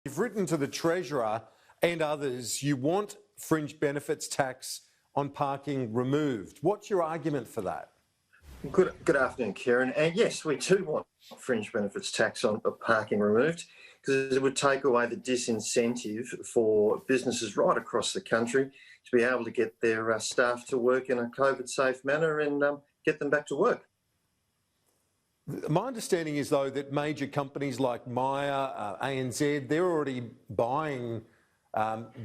You've written to the Treasurer and others, you want fringe benefits tax on parking removed. What's your argument for that? Good afternoon, Kieran. And yes, we do want fringe benefits tax on parking removed, because it would take away the disincentive for businesses right across the country to be able to get their staff to work in a COVID-safe manner and get them back to work. My understanding is, though, that major companies like Myer, ANZ, they're already buying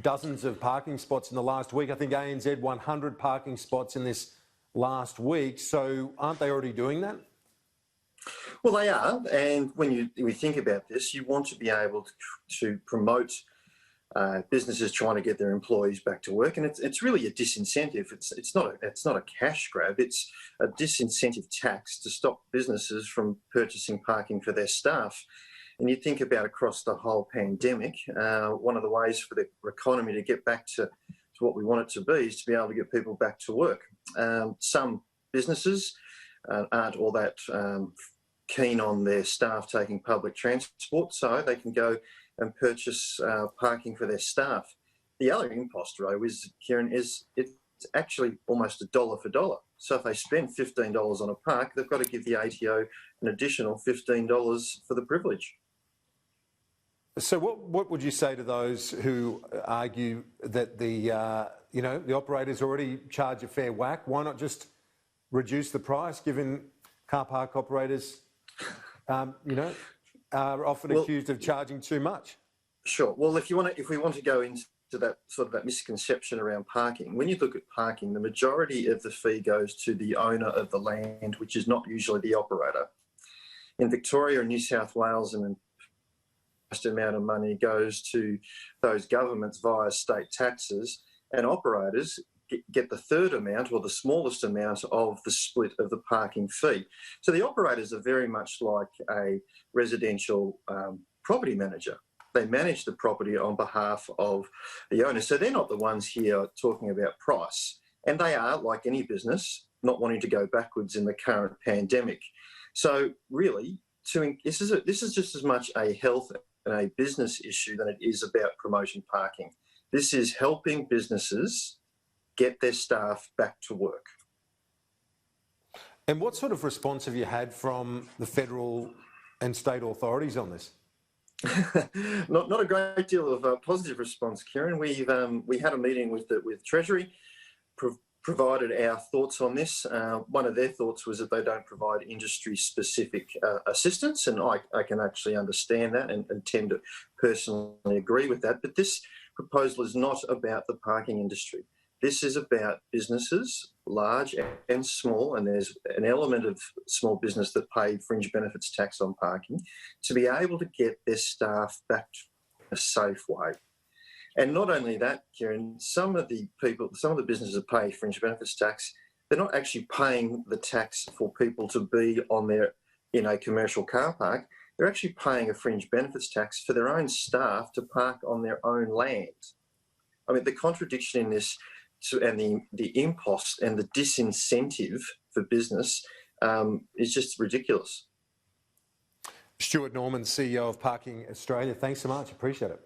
dozens of parking spots in the last week. I think ANZ 100 parking spots in this last week. So aren't they already doing that? Well, they are. And when we think about this, you want to be able to promote businesses trying to get their employees back to work, and it's really a disincentive. It's not a cash grab. It's a disincentive tax to stop businesses from purchasing parking for their staff. And you think about across the whole pandemic, one of the ways for the economy to get back to what we want it to be is to be able to get people back to work. Some businesses aren't all that keen on their staff taking public transport, so they can go and purchase parking for their staff. The other impost row is, Kieran, it's actually almost a dollar for dollar. So if they spend $15 on a park, they've got to give the ATO an additional $15 for the privilege. So what would you say to those who argue that the operators already charge a fair whack? Why not just reduce the price, given car park operators, are often accused of charging too much? Sure. Well, if we want to go into that sort of that misconception around parking, when you look at parking, the majority of the fee goes to the owner of the land, which is not usually the operator. In Victoria and New South Wales, and the vast amount of money goes to those governments via state taxes, and operators get the third amount or the smallest amount of the split of the parking fee. So the operators are very much like a residential property manager. They manage the property on behalf of the owner. So they're not the ones here talking about price. And they are, like any business, not wanting to go backwards in the current pandemic. So really, this is just as much a health and a business issue than it is about promoting parking. This is helping businesses get their staff back to work. And what sort of response have you had from the federal and state authorities on this? Not a great deal of positive response, Kieran. We had a meeting with Treasury, provided our thoughts on this. One of their thoughts was that they don't provide industry-specific assistance, and I can actually understand that and tend to personally agree with that. But this proposal is not about the parking industry. This is about businesses, large and small, and there's an element of small business that pay fringe benefits tax on parking, to be able to get their staff back in a safe way. And not only that, Kieran, some of the businesses that pay fringe benefits tax, they're not actually paying the tax for people to be in a commercial car park. They're actually paying a fringe benefits tax for their own staff to park on their own land. I mean, the contradiction in this and the impost and the disincentive for business is just ridiculous. Stuart Norman, CEO of Parking Australia, thanks so much. Appreciate it.